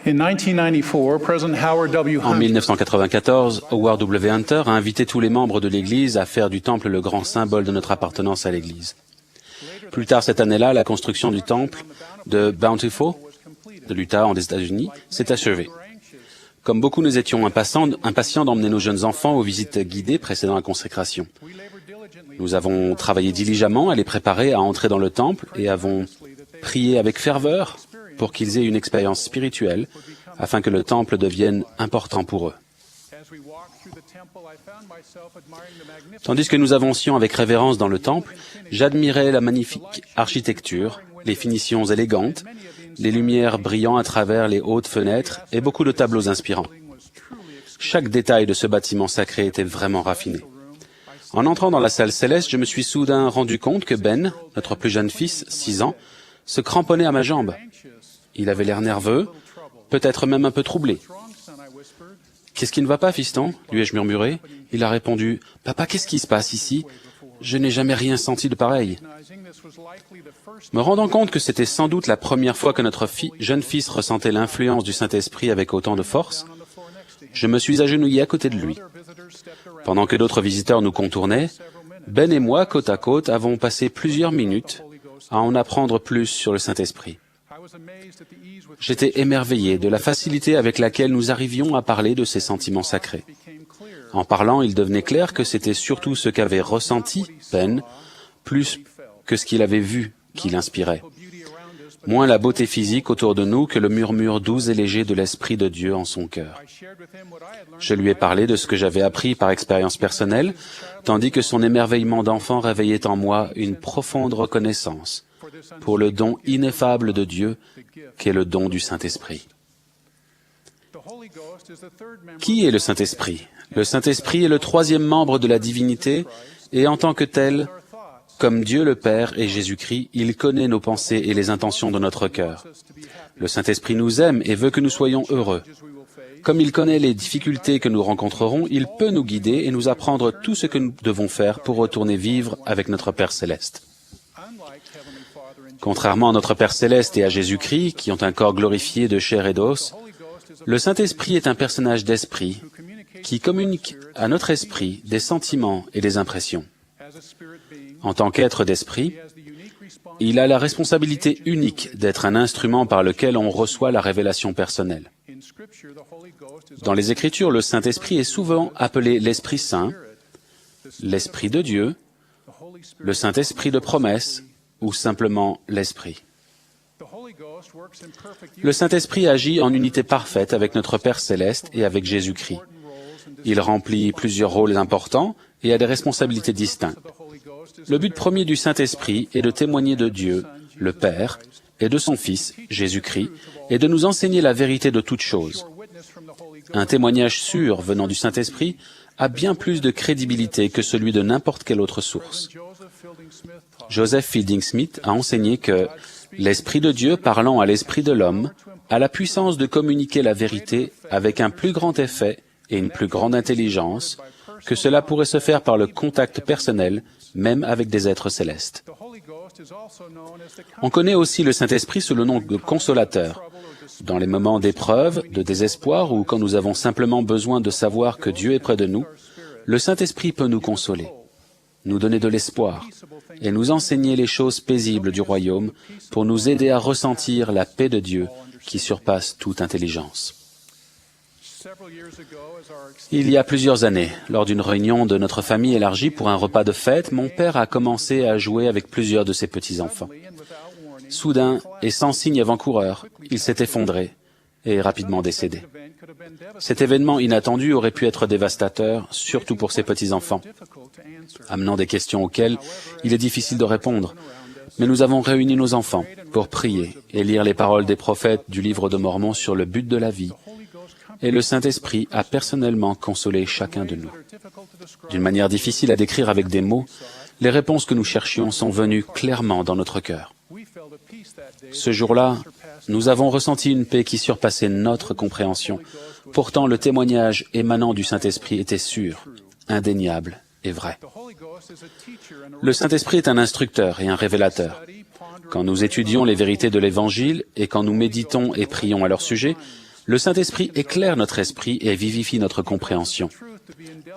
In 1994, President Howard W. En Hunt 1994, Howard W. Hunter a invité tous les membres de l'Église à faire du temple le grand symbole de notre appartenance à l'Église. Plus tard cette année-là, la construction du temple de Bountiful, de l'Utah, aux États-Unis, s'est achevée. Comme beaucoup, nous étions impatients d'emmener nos jeunes enfants aux visites guidées précédant la consécration. Nous avons travaillé diligemment à les préparer à entrer dans le temple et avons prié avec ferveur pour qu'ils aient une expérience spirituelle afin que le temple devienne important pour eux. Tandis que nous avancions avec révérence dans le temple, j'admirais la magnifique architecture, les finitions élégantes, les lumières brillant à travers les hautes fenêtres et beaucoup de tableaux inspirants. Chaque détail de ce bâtiment sacré était vraiment raffiné. En entrant dans la salle céleste, je me suis soudain rendu compte que Ben, notre plus jeune fils, 6 ans, se cramponnait à ma jambe. Il avait l'air nerveux, peut-être même un peu troublé. « Qu'est-ce qui ne va pas, fiston ?» lui ai-je murmuré. Il a répondu « Papa, qu'est-ce qui se passe ici? Je n'ai jamais rien senti de pareil. » Me rendant compte que c'était sans doute la première fois que notre jeune fils ressentait l'influence du Saint-Esprit avec autant de force, je me suis agenouillé à côté de lui. Pendant que d'autres visiteurs nous contournaient, Ben et moi, côte à côte, avons passé plusieurs minutes à en apprendre plus sur le Saint-Esprit. J'étais émerveillé de la facilité avec laquelle nous arrivions à parler de ces sentiments sacrés. En parlant, il devenait clair que c'était surtout ce qu'avait ressenti Ben, plus que ce qu'il avait vu qui l'inspirait. Moins la beauté physique autour de nous que le murmure doux et léger de l'Esprit de Dieu en son cœur. Je lui ai parlé de ce que j'avais appris par expérience personnelle, tandis que son émerveillement d'enfant réveillait en moi une profonde reconnaissance pour le don ineffable de Dieu qu'est le don du Saint-Esprit. Qui est le Saint-Esprit? Le Saint-Esprit est le troisième membre de la divinité et en tant que tel, comme Dieu le Père et Jésus-Christ, il connaît nos pensées et les intentions de notre cœur. Le Saint-Esprit nous aime et veut que nous soyons heureux. Comme il connaît les difficultés que nous rencontrerons, il peut nous guider et nous apprendre tout ce que nous devons faire pour retourner vivre avec notre Père Céleste. Contrairement à notre Père Céleste et à Jésus-Christ, qui ont un corps glorifié de chair et d'os, le Saint-Esprit est un personnage d'esprit qui communique à notre esprit des sentiments et des impressions. En tant qu'être d'esprit, il a la responsabilité unique d'être un instrument par lequel on reçoit la révélation personnelle. Dans les Écritures, le Saint-Esprit est souvent appelé l'Esprit Saint, l'Esprit de Dieu, le Saint-Esprit de promesse ou simplement l'Esprit. Le Saint-Esprit agit en unité parfaite avec notre Père Céleste et avec Jésus-Christ. Il remplit plusieurs rôles importants et a des responsabilités distinctes. Le but premier du Saint-Esprit est de témoigner de Dieu, le Père, et de son Fils, Jésus-Christ, et de nous enseigner la vérité de toutes choses. Un témoignage sûr venant du Saint-Esprit a bien plus de crédibilité que celui de n'importe quelle autre source. Joseph Fielding Smith a enseigné que l'Esprit de Dieu parlant à l'Esprit de l'homme a la puissance de communiquer la vérité avec un plus grand effet et une plus grande intelligence que cela pourrait se faire par le contact personnel, même avec des êtres célestes. On connaît aussi le Saint-Esprit sous le nom de consolateur. Dans les moments d'épreuve, de désespoir ou quand nous avons simplement besoin de savoir que Dieu est près de nous, le Saint-Esprit peut nous consoler, nous donner de l'espoir et nous enseigner les choses paisibles du royaume pour nous aider à ressentir la paix de Dieu qui surpasse toute intelligence. Il y a plusieurs années, lors d'une réunion de notre famille élargie pour un repas de fête, mon père a commencé à jouer avec plusieurs de ses petits-enfants. Soudain, et sans signe avant-coureur, il s'est effondré et est rapidement décédé. Cet événement inattendu aurait pu être dévastateur, surtout pour ses petits-enfants, amenant des questions auxquelles il est difficile de répondre. Mais nous avons réuni nos enfants pour prier et lire les paroles des prophètes du livre de Mormon sur le but de la vie. Et le Saint-Esprit a personnellement consolé chacun de nous. D'une manière difficile à décrire avec des mots, les réponses que nous cherchions sont venues clairement dans notre cœur. Ce jour-là, nous avons ressenti une paix qui surpassait notre compréhension. Pourtant, le témoignage émanant du Saint-Esprit était sûr, indéniable et vrai. Le Saint-Esprit est un instructeur et un révélateur. Quand nous étudions les vérités de l'Évangile et quand nous méditons et prions à leur sujet, Le Saint-Esprit éclaire notre esprit et vivifie notre compréhension.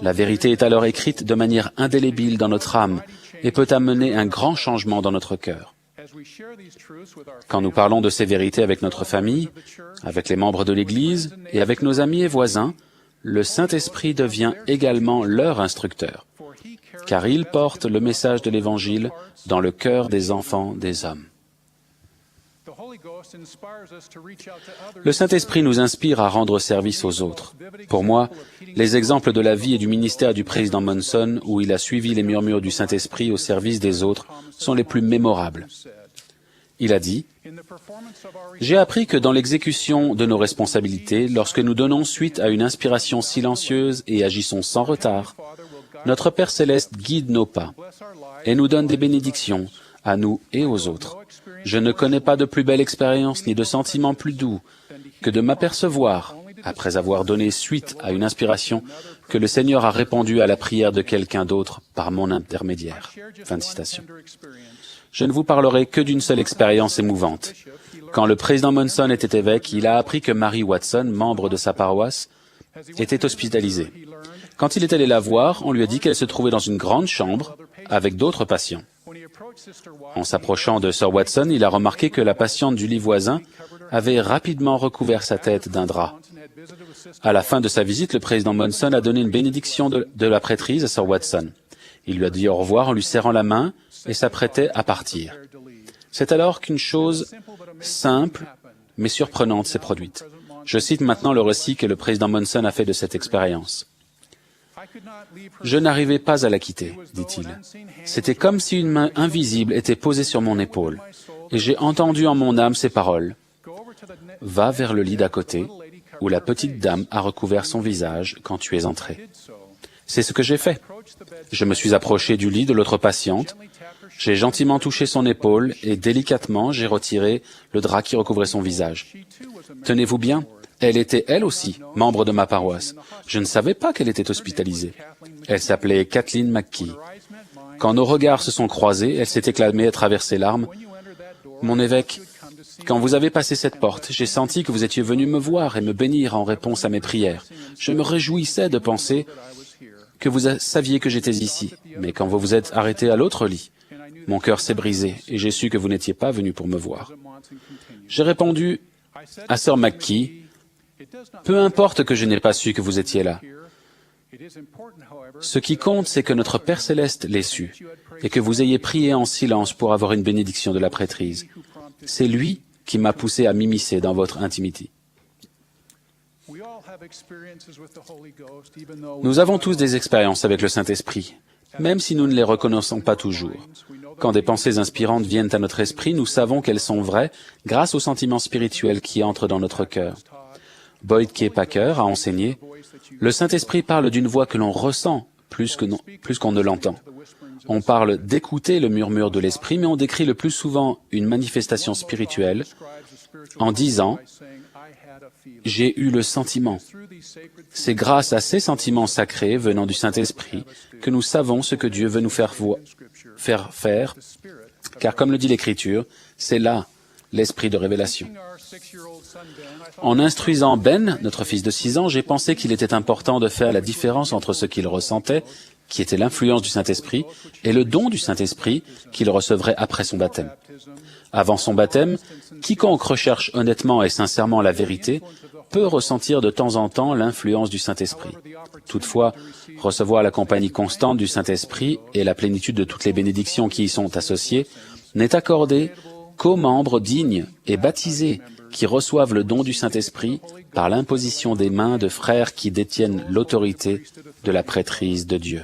La vérité est alors écrite de manière indélébile dans notre âme et peut amener un grand changement dans notre cœur. Quand nous parlons de ces vérités avec notre famille, avec les membres de l'Église et avec nos amis et voisins, le Saint-Esprit devient également leur instructeur, car il porte le message de l'Évangile dans le cœur des enfants des hommes. Le Saint-Esprit nous inspire à rendre service aux autres. Pour moi, les exemples de la vie et du ministère du président Monson, où il a suivi les murmures du Saint-Esprit au service des autres, sont les plus mémorables. Il a dit « J'ai appris que dans l'exécution de nos responsabilités, lorsque nous donnons suite à une inspiration silencieuse et agissons sans retard, notre Père Céleste guide nos pas et nous donne des bénédictions à nous et aux autres. Je ne connais pas de plus belle expérience ni de sentiment plus doux que de m'apercevoir, après avoir donné suite à une inspiration, que le Seigneur a répondu à la prière de quelqu'un d'autre par mon intermédiaire. » Fin de citation. Je ne vous parlerai que d'une seule expérience émouvante. Quand le président Monson était évêque, il a appris que Mary Watson, membre de sa paroisse, était hospitalisée. Quand il est allé la voir, on lui a dit qu'elle se trouvait dans une grande chambre avec d'autres patients. En s'approchant de Sir Watson, il a remarqué que la patiente du lit voisin avait rapidement recouvert sa tête d'un drap. À la fin de sa visite, le président Monson a donné une bénédiction de la prêtrise à Sir Watson. Il lui a dit au revoir en lui serrant la main et s'apprêtait à partir. C'est alors qu'une chose simple mais surprenante s'est produite. Je cite maintenant le récit que le président Monson a fait de cette expérience. « Je n'arrivais pas à la quitter, dit-il. C'était comme si une main invisible était posée sur mon épaule, et j'ai entendu en mon âme ces paroles. « Va vers le lit d'à côté, où la petite dame a recouvert son visage quand tu es entré. » C'est ce que j'ai fait. Je me suis approché du lit de l'autre patiente, j'ai gentiment touché son épaule et délicatement j'ai retiré le drap qui recouvrait son visage. Tenez-vous bien, elle était elle aussi membre de ma paroisse. Je ne savais pas qu'elle était hospitalisée. Elle s'appelait Kathleen McKee. Quand nos regards se sont croisés, elle s'est éclamée à travers ses larmes. « Mon évêque, quand vous avez passé cette porte, j'ai senti que vous étiez venu me voir et me bénir en réponse à mes prières. Je me réjouissais de penser que vous saviez que j'étais ici. Mais quand vous vous êtes arrêté à l'autre lit, mon cœur s'est brisé et j'ai su que vous n'étiez pas venu pour me voir. J'ai répondu à Sir McKee, « Peu importe que je n'ai pas su que vous étiez là. Ce qui compte, c'est que notre Père Céleste l'ait su et que vous ayez prié en silence pour avoir une bénédiction de la prêtrise. C'est lui qui m'a poussé à m'immiscer dans votre intimité. » Nous avons tous des expériences avec le Saint-Esprit, même si nous ne les reconnaissons pas toujours. Quand des pensées inspirantes viennent à notre esprit, nous savons qu'elles sont vraies grâce aux sentiments spirituels qui entrent dans notre cœur. Boyd K. Packer a enseigné « Le Saint-Esprit parle d'une voix que l'on ressent plus qu'on ne l'entend. On parle d'écouter le murmure de l'Esprit, mais on décrit le plus souvent une manifestation spirituelle en disant « J'ai eu le sentiment ». C'est grâce à ces sentiments sacrés venant du Saint-Esprit que nous savons ce que Dieu veut nous faire faire, car comme le dit l'Écriture, c'est là l'esprit de révélation. En instruisant Ben, notre fils de 6 ans, j'ai pensé qu'il était important de faire la différence entre ce qu'il ressentait, qui était l'influence du Saint-Esprit, et le don du Saint-Esprit qu'il recevrait après son baptême. Avant son baptême, quiconque recherche honnêtement et sincèrement la vérité peut ressentir de temps en temps l'influence du Saint-Esprit. Toutefois, recevoir la compagnie constante du Saint-Esprit et la plénitude de toutes les bénédictions qui y sont associées n'est accordé qu'aux membres dignes et baptisés qui reçoivent le don du Saint-Esprit par l'imposition des mains de frères qui détiennent l'autorité de la prêtrise de Dieu.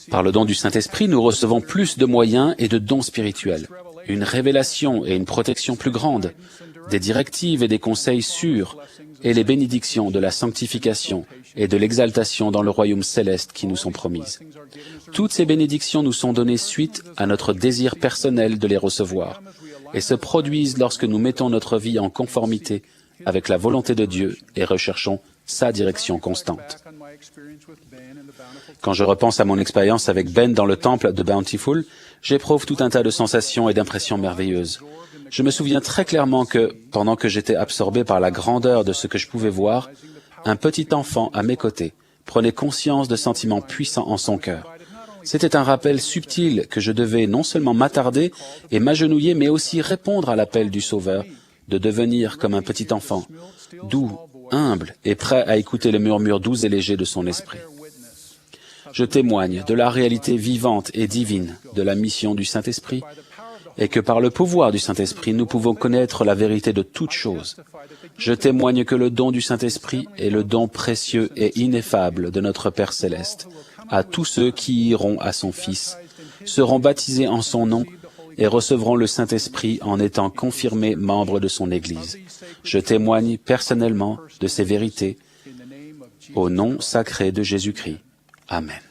Par le don du Saint-Esprit, nous recevons plus de moyens et de dons spirituels, une révélation et une protection plus grande, des directives et des conseils sûrs, et les bénédictions de la sanctification et de l'exaltation dans le royaume céleste qui nous sont promises. Toutes ces bénédictions nous sont données suite à notre désir personnel de les recevoir, et se produisent lorsque nous mettons notre vie en conformité avec la volonté de Dieu et recherchons sa direction constante. Quand je repense à mon expérience avec Ben dans le temple de Bountiful, j'éprouve tout un tas de sensations et d'impressions merveilleuses. Je me souviens très clairement que, pendant que j'étais absorbé par la grandeur de ce que je pouvais voir, un petit enfant à mes côtés prenait conscience de sentiments puissants en son cœur. C'était un rappel subtil que je devais non seulement m'attarder et m'agenouiller, mais aussi répondre à l'appel du Sauveur de devenir comme un petit enfant, doux, humble et prêt à écouter le murmure doux et léger de son esprit. Je témoigne de la réalité vivante et divine de la mission du Saint-Esprit et que par le pouvoir du Saint-Esprit, nous pouvons connaître la vérité de toutes choses. Je témoigne que le don du Saint-Esprit est le don précieux et ineffable de notre Père Céleste à tous ceux qui iront à son Fils, seront baptisés en son nom et recevront le Saint-Esprit en étant confirmés membres de son Église. Je témoigne personnellement de ces vérités au nom sacré de Jésus-Christ. Amen.